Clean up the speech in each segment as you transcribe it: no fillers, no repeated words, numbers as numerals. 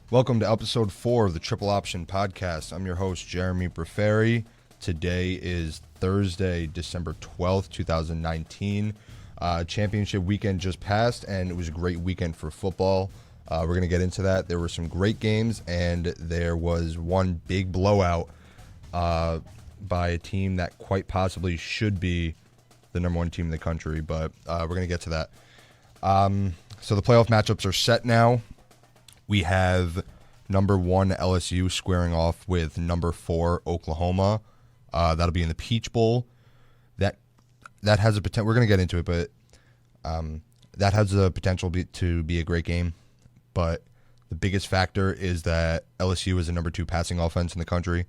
Welcome to episode 4 of the Triple Option Podcast. I'm your host, Jeremy Breferi. Today is Thursday, December 12th, 2019. Championship weekend just passed, and it was a great weekend for football. We're going to get into that. There were some great games, and there was one big blowout by a team that quite possibly should be the number one team in the country, but we're going to get to that. So the playoff matchups are set now. We have number 1 LSU squaring off with number 4 Oklahoma. That'll be in the Peach Bowl. That has a potential. We're going to get into it, but that has the potential to be a great game. But the biggest factor is that LSU is the number 2 passing offense in the country,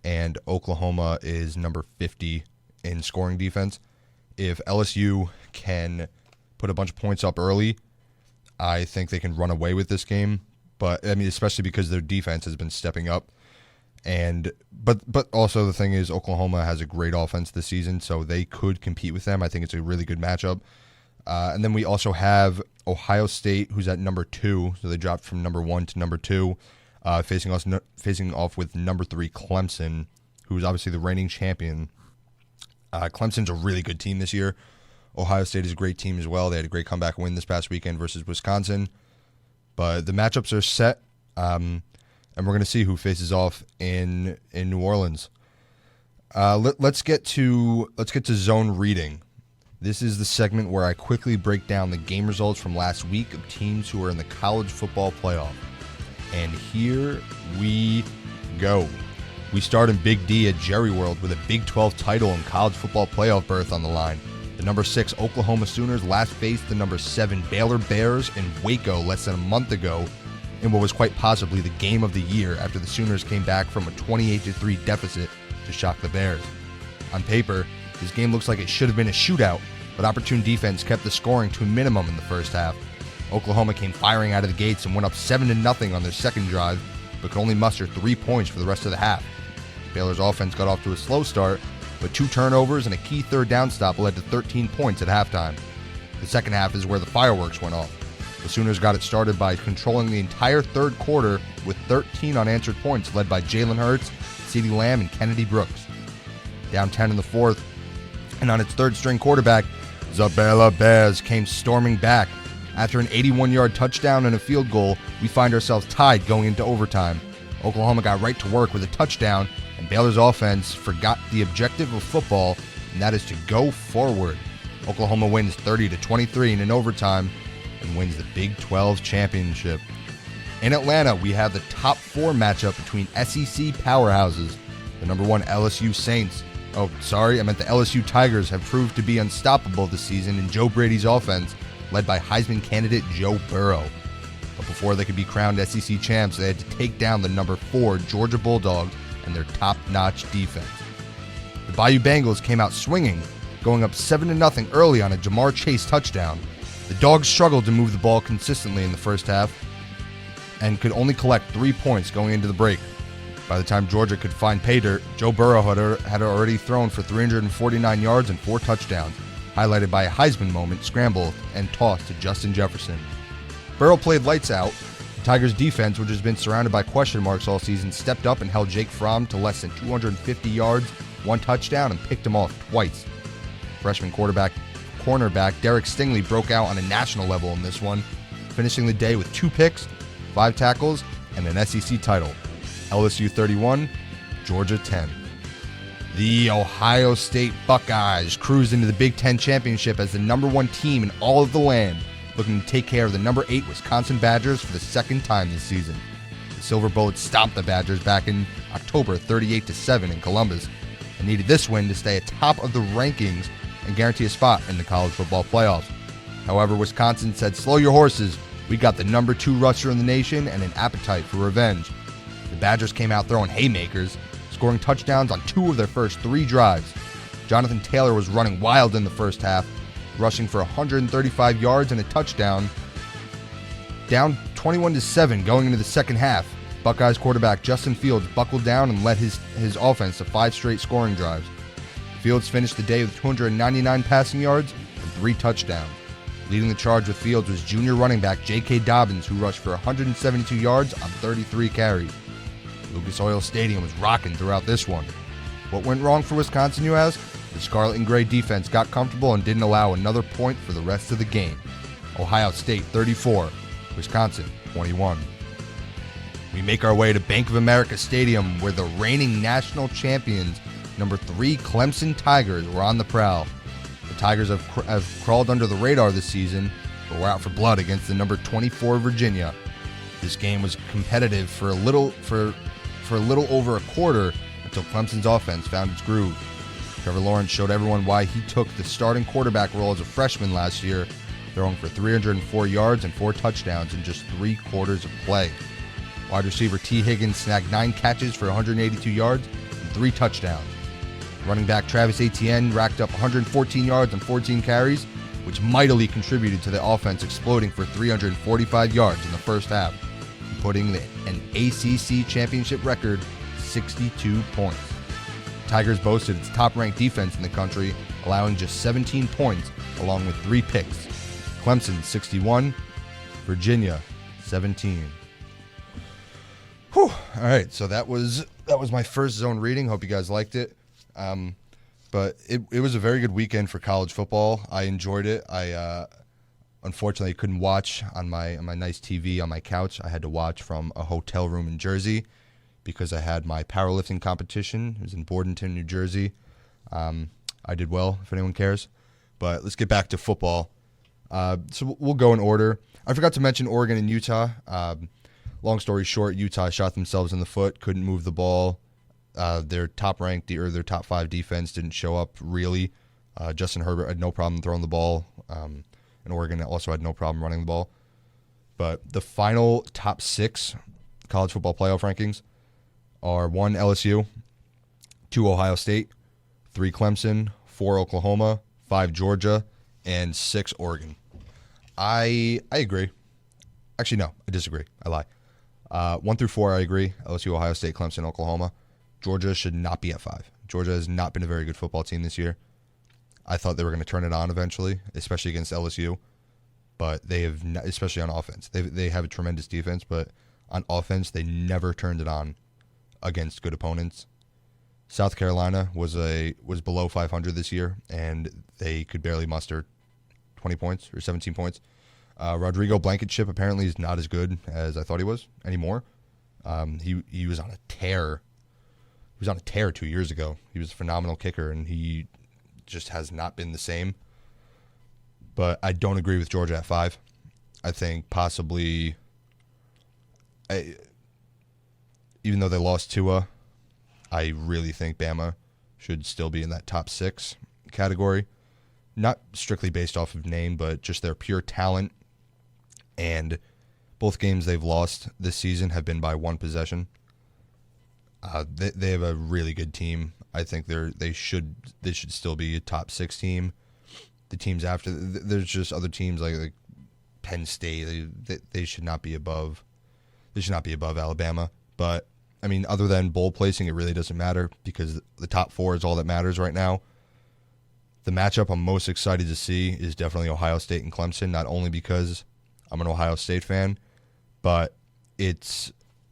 and Oklahoma is number 50 in scoring defense. If LSU can put a bunch of points up early, I think they can run away with this game. But I mean, especially because their defense has been stepping up, but also the thing is Oklahoma has a great offense this season, so they could compete with them. I think it's a really good matchup. And then we also have Ohio State, who's at number 2, so they dropped from number 1 to number 2, facing off with number 3 Clemson, who's obviously the reigning champion. Clemson's a really good team this year. Ohio State is a great team as well. They had a great comeback win this past weekend versus Wisconsin. But the matchups are set, and we're going to see who faces off in New Orleans. Let's get to zone reading. This is the segment where I quickly break down the game results from last week of teams who are in the college football playoff. And here we go. We start in Big D at Jerry World with a Big 12 title and college football playoff berth on the line. The number 6 Oklahoma Sooners last faced the number 7 Baylor Bears in Waco less than a month ago in what was quite possibly the game of the year after the Sooners came back from a 28-3 deficit to shock the Bears. On paper, this game looks like it should have been a shootout, but opportune defense kept the scoring to a minimum in the first half. Oklahoma came firing out of the gates and went up 7-0 on their second drive, but could only muster 3 points for the rest of the half. Baylor's offense got off to a slow start, but 2 turnovers and a key third down stop led to 13 points at halftime. The second half is where the fireworks went off. The Sooners got it started by controlling the entire third quarter with 13 unanswered points led by Jalen Hurts, CeeDee Lamb, and Kennedy Brooks. Down 10 in the fourth, and on its third-string quarterback, the Baylor Bears came storming back. After an 81-yard touchdown and a field goal, we find ourselves tied going into overtime. Oklahoma got right to work with a touchdown, and Baylor's offense forgot the objective of football, and that is to go forward. Oklahoma wins 30-23 in overtime and wins the Big 12 championship. In Atlanta, we have the top 4 matchup between SEC powerhouses. The number 1 LSU Saints. The LSU Tigers have proved to be unstoppable this season in Joe Brady's offense, led by Heisman candidate Joe Burrow. But before they could be crowned SEC champs, they had to take down the number 4 Georgia Bulldogs and their top-notch defense. The Bayou Bengals came out swinging, going up 7-0 early on a Jamar Chase touchdown. The Dogs struggled to move the ball consistently in the first half and could only collect 3 points going into the break. By the time Georgia could find pay dirt, Joe Burrow had already thrown for 349 yards and 4 touchdowns, highlighted by a Heisman moment, scramble, and toss to Justin Jefferson. Burrow played lights out. Tigers defense, which has been surrounded by question marks all season, stepped up and held Jake Fromm to less than 250 yards, 1 touchdown, and picked him off twice. Freshman cornerback Derek Stingley broke out on a national level in this one, finishing the day with 2 picks, 5 tackles, and an SEC title. LSU 31, Georgia 10. The Ohio State Buckeyes cruised into the Big Ten championship as the number 1 team in all of the land, looking to take care of the number 8 Wisconsin Badgers for the second time this season. The Silver Bullets stomped the Badgers back in October 38-7 in Columbus and needed this win to stay atop of the rankings and guarantee a spot in the college football playoffs. However, Wisconsin said, "Slow your horses. We got the number 2 rusher in the nation and an appetite for revenge." The Badgers came out throwing haymakers, scoring touchdowns on 2 of their first 3 drives. Jonathan Taylor was running wild in the first half, rushing for 135 yards and a touchdown. Down 21-7 going into the second half, Buckeyes quarterback Justin Fields buckled down and led his offense to 5 straight scoring drives. Fields finished the day with 299 passing yards and 3 touchdowns. Leading the charge with Fields was junior running back J.K. Dobbins, who rushed for 172 yards on 33 carries. Lucas Oil Stadium was rocking throughout this one. What went wrong for Wisconsin, you ask? The Scarlet and Gray defense got comfortable and didn't allow another point for the rest of the game. Ohio State 34, Wisconsin 21. We make our way to Bank of America Stadium, where the reigning national champions, number 3 Clemson Tigers, were on the prowl. The Tigers have crawled under the radar this season, but were out for blood against the number 24 Virginia. This game was competitive for a little over a quarter until Clemson's offense found its groove. Trevor Lawrence showed everyone why he took the starting quarterback role as a freshman last year, throwing for 304 yards and 4 touchdowns in just 3 quarters of play. Wide receiver T. Higgins snagged 9 catches for 182 yards and 3 touchdowns. Running back Travis Etienne racked up 114 yards and 14 carries, which mightily contributed to the offense exploding for 345 yards in the first half, putting an ACC championship record 62 points. Tigers boasted its top-ranked defense in the country, allowing just 17 points along with 3 picks. Clemson 61, Virginia 17. Whew. All right, so that was my first zone reading. Hope you guys liked it. But it was a very good weekend for college football. I enjoyed it. I unfortunately couldn't watch on my nice TV on my couch. I had to watch from a hotel room in Jersey because I had my powerlifting competition. It was in Bordenton, New Jersey. I did well, if anyone cares. But let's get back to football. So we'll go in order. I forgot to mention Oregon and Utah. Long story short, Utah shot themselves in the foot, couldn't move the ball. Their top-ranked or their top 5 defense didn't show up really. Justin Herbert had no problem throwing the ball, and Oregon also had no problem running the ball. But the final top 6 college football playoff rankings are 1 LSU, 2 Ohio State, 3 Clemson, 4 Oklahoma, 5 Georgia, and 6 Oregon. I agree. Actually, no, I disagree. I lie. 1 through 4, I agree. LSU, Ohio State, Clemson, Oklahoma. Georgia should not be at 5. Georgia has not been a very good football team this year. I thought they were going to turn it on eventually, especially against LSU. But they have, not, especially on offense. They have a tremendous defense, but on offense, they never turned it on against good opponents. South Carolina was below 500 this year, and they could barely muster 20 points or 17 points. Rodrigo Blankenship apparently is not as good as I thought he was anymore. He was on a tear. He was on a tear 2 years ago. He was a phenomenal kicker, and he just has not been the same. But I don't agree with Georgia at 5. I think possibly, even though they lost Tua, I really think Bama should still be in that top 6 category. Not strictly based off of name, but just their pure talent. And both games they've lost this season have been by 1 possession. They have a really good team. I think they should still be a top 6 team. The teams after, there's just other teams like Penn State. They should not be above. They should not be above Alabama. But I mean, other than bowl placing, it really doesn't matter because the top 4 is all that matters right now. The matchup I'm most excited to see is definitely Ohio State and Clemson. Not only because I'm an Ohio State fan, but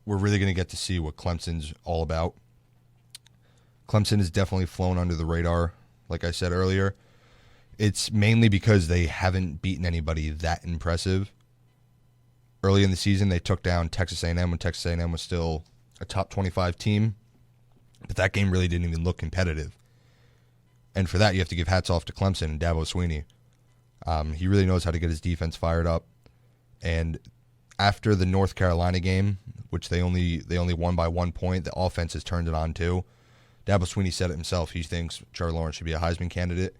we're really going to get to see what Clemson's all about. Clemson has definitely flown under the radar, like I said earlier. It's mainly because they haven't beaten anybody that impressive. Early in the season, they took down Texas A&M when Texas A&M was still a top 25 team, but that game really didn't even look competitive. And for that, you have to give hats off to Clemson and Dabo Swinney. He really knows how to get his defense fired up. And after the North Carolina game, which they only won by 1 point, the offense has turned it on too. Dabo Swinney said it himself. He thinks Trevor Lawrence should be a Heisman candidate.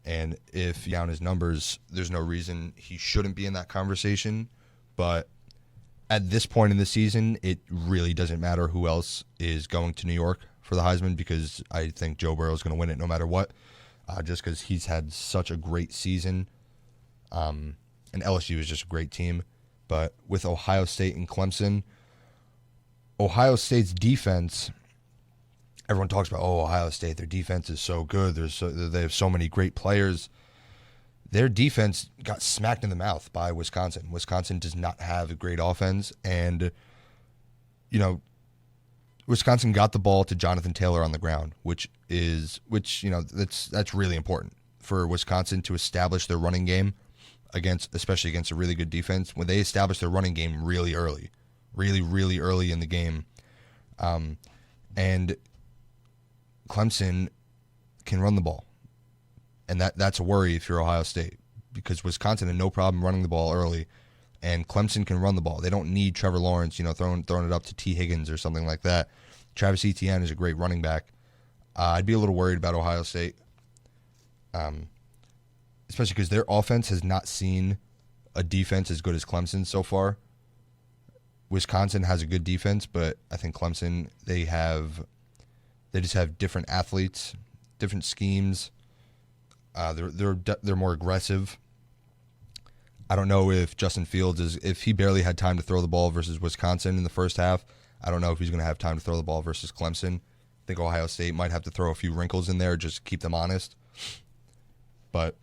And if you count his numbers, there's no reason he shouldn't be in that conversation. But at this point in the season, it really doesn't matter who else is going to New York for the Heisman because I think Joe Burrow is going to win it no matter what, just because he's had such a great season. And LSU is just a great team. But with Ohio State and Clemson, Ohio State's defense, everyone talks about, Ohio State, their defense is so good. They have so many great players. their defense got smacked in the mouth by Wisconsin. Wisconsin does not have a great offense, and Wisconsin got the ball to Jonathan Taylor on the ground, which that's really important for Wisconsin to establish their running game especially against a really good defense. When they establish their running game really early, really early in the game, and Clemson can run the ball, and that's a worry if you're Ohio State, because Wisconsin had no problem running the ball early, and Clemson can run the ball. They don't need Trevor Lawrence, throwing it up to T. Higgins or something like that. Travis Etienne is a great running back. I'd be a little worried about Ohio State, especially because their offense has not seen a defense as good as Clemson so far. Wisconsin has a good defense, but I think Clemson, they just have different athletes, different schemes. They're more aggressive. I don't know if Justin Fields if he barely had time to throw the ball versus Wisconsin in the first half. I don't know if he's going to have time to throw the ball versus Clemson. I think Ohio State might have to throw a few wrinkles in there just to keep them honest. But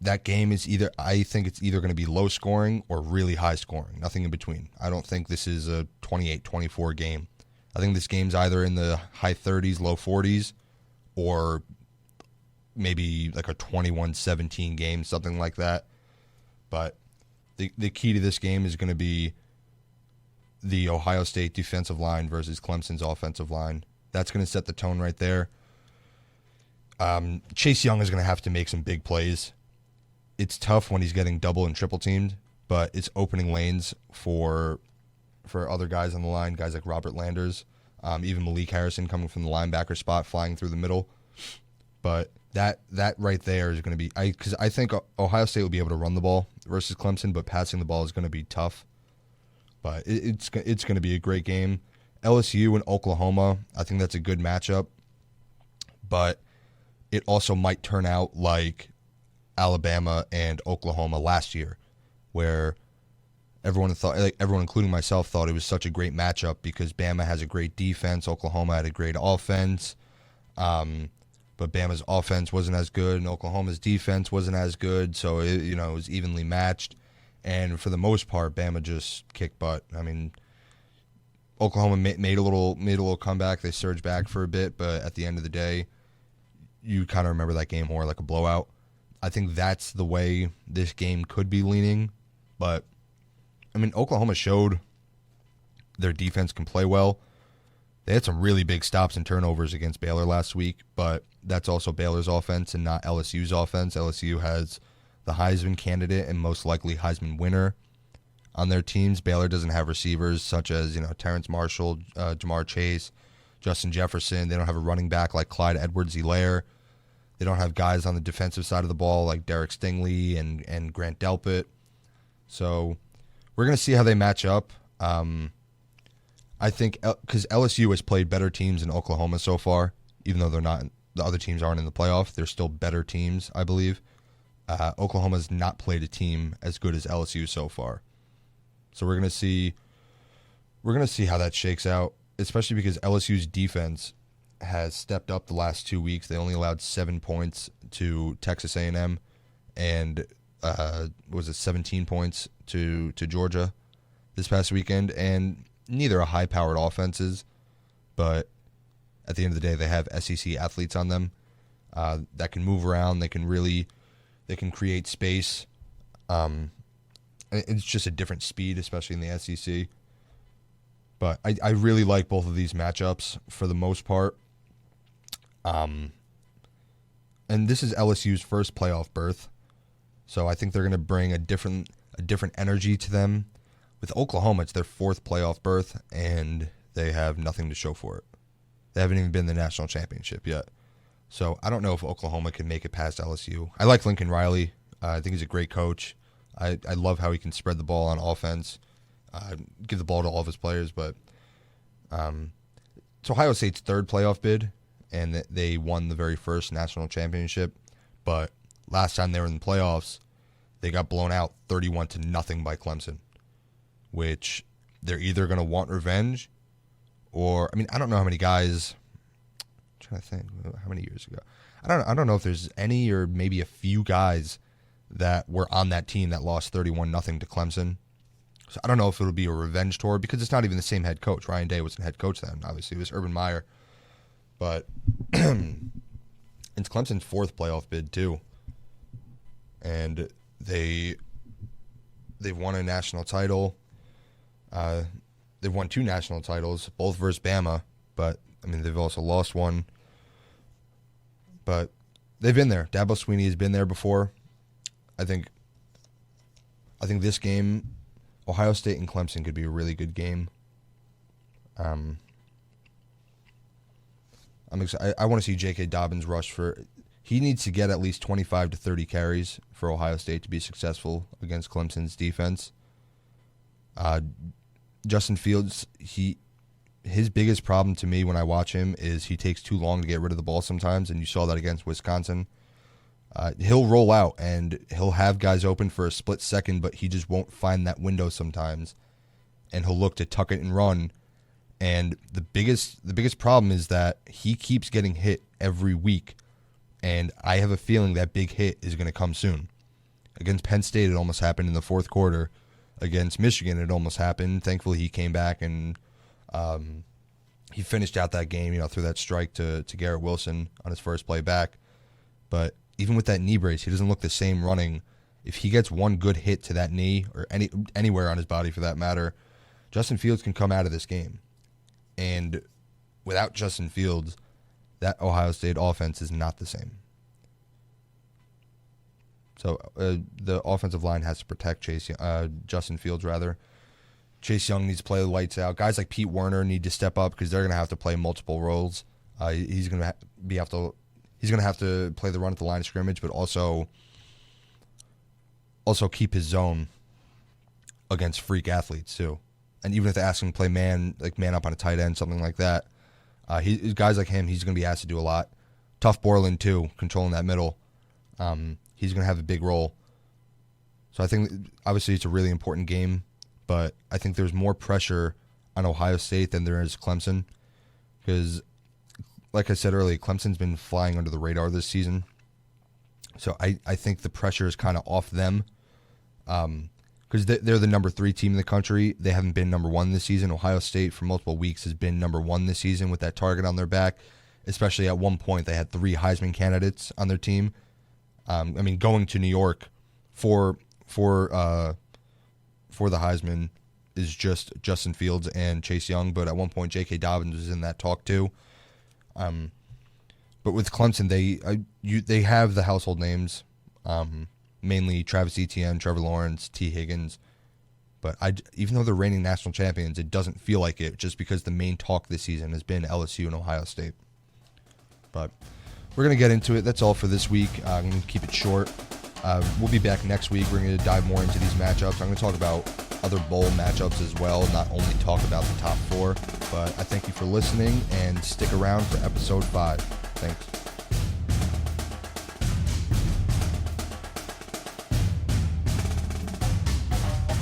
that game I think it's either going to be low scoring or really high scoring, nothing in between. I don't think this is a 28-24 game. I think this game's either in the high 30s, low 40s, or maybe like a 21-17 game, something like that. But the key to this game is going to be the Ohio State defensive line versus Clemson's offensive line. That's going to set the tone right there. Chase Young is going to have to make some big plays. It's tough when he's getting double and triple teamed, but it's opening lanes for other guys on the line, guys like Robert Landers, even Malik Harrison coming from the linebacker spot, flying through the middle. But that right there is going to be because I think Ohio State will be able to run the ball versus Clemson, but passing the ball is going to be tough. But it's going to be a great game. LSU and Oklahoma, I think that's a good matchup, but it also might turn out like Alabama and Oklahoma last year, where everyone, including myself, thought it was such a great matchup because Bama has a great defense, Oklahoma had a great offense, but Bama's offense wasn't as good and Oklahoma's defense wasn't as good, so it was evenly matched. And for the most part, Bama just kicked butt. I mean, Oklahoma made a little comeback. They surged back for a bit, but at the end of the day, you kind of remember that game more like a blowout. I think that's the way this game could be leaning. But, I mean, Oklahoma showed their defense can play well. They had some really big stops and turnovers against Baylor last week, but that's also Baylor's offense and not LSU's offense. LSU has the Heisman candidate and most likely Heisman winner on their teams. Baylor doesn't have receivers such as Terrence Marshall, Jamar Chase, Justin Jefferson. They don't have a running back like Clyde Edwards-Helaire. They don't have guys on the defensive side of the ball like Derek Stingley and Grant Delpit. So we're going to see how they match up. I think because LSU has played better teams than Oklahoma so far, even though the other teams aren't in the playoff. They're still better teams, I believe. Oklahoma's not played a team as good as LSU so far. So we're going to see how that shakes out, especially because LSU's defense has stepped up the last 2 weeks. They only allowed 7 points to Texas A&M and 17 points to Georgia this past weekend. And neither are high-powered offenses, but at the end of the day, they have SEC athletes on them that can move around. They can create space. It's just a different speed, especially in the SEC. But I really like both of these matchups for the most part. And this is LSU's first playoff berth, so I think they're going to bring a different energy to them. With Oklahoma, it's their fourth playoff berth, and they have nothing to show for it. They haven't even been in the national championship yet. So I don't know if Oklahoma can make it past LSU. I like Lincoln Riley. I think he's a great coach. I love how he can spread the ball on offense, give the ball to all of his players. But it's Ohio State's third playoff bid, and they won the very first national championship. But last time they were in the playoffs, they got blown out 31-0 by Clemson, which they're either going to want revenge or, I mean, I don't know how many guys, I'm trying to think, how many years ago? I don't know if there's any or maybe a few guys that were on that team that lost 31-0 to Clemson. So I don't know if it'll be a revenge tour because it's not even the same head coach. Ryan Day wasn't head coach then. Obviously, it was Urban Meyer. But it's Clemson's fourth playoff bid too. And they've won a national title. They've won 2 national titles, both versus Bama. But, I mean, they've also lost one. But they've been there. Dabo Swinney has been there before. I think this game, Ohio State and Clemson, could be a really good game. I'm excited. I want to see J.K. Dobbins rush for. He needs to get at least 25 to 30 carries for Ohio State to be successful against Clemson's defense. Justin Fields, his biggest problem to me when I watch him is he takes too long to get rid of the ball sometimes, and you saw that against Wisconsin. He'll roll out, and he'll have guys open for a split second, but he just won't find that window sometimes, and he'll look to tuck it and run. And the biggest problem is that he keeps getting hit every week, and I have a feeling that big hit is going to come soon. Against Penn State, it almost happened in the fourth quarter. Against Michigan, it almost happened. Thankfully, he came back and he finished out that game, through that strike to Garrett Wilson on his first play back. But even with that knee brace, he doesn't look the same running. If he gets one good hit to that knee, or anywhere on his body for that matter, Justin Fields can come out of this game. And without Justin Fields, that Ohio State offense is not the same. So the offensive line has to protect Justin Fields, rather. Chase Young needs to play the lights out. Guys like Pete Werner need to step up because they're going to have to play multiple roles. He's going to have to play the run at the line of scrimmage, but also keep his zone against freak athletes too. And even if they ask him to play man up on a tight end, something like that, guys like him, he's going to be asked to do a lot. Tough Borland too, controlling that middle. He's going to have a big role. So I think obviously it's a really important game, but I think there's more pressure on Ohio State than there is Clemson because, like I said earlier, Clemson's been flying under the radar this season. So I think the pressure is kind of off them because they're the number 3 team in the country. They haven't been number 1 this season. Ohio State for multiple weeks has been number 1 this season with that target on their back, especially at one point they had 3 Heisman candidates on their team. Going to New York for the Heisman is just Justin Fields and Chase Young, but at one point J.K. Dobbins was in that talk too. But with Clemson, they have the household names, mainly Travis Etienne, Trevor Lawrence, T. Higgins. But even though they're reigning national champions, it doesn't feel like it just because the main talk this season has been LSU and Ohio State. But we're going to get into it. That's all for this week. I'm going to keep it short. We'll be back next week. We're going to dive more into these matchups. I'm going to talk about other bowl matchups as well, not only talk about the top 4. But I thank you for listening, and stick around for episode 5. Thanks.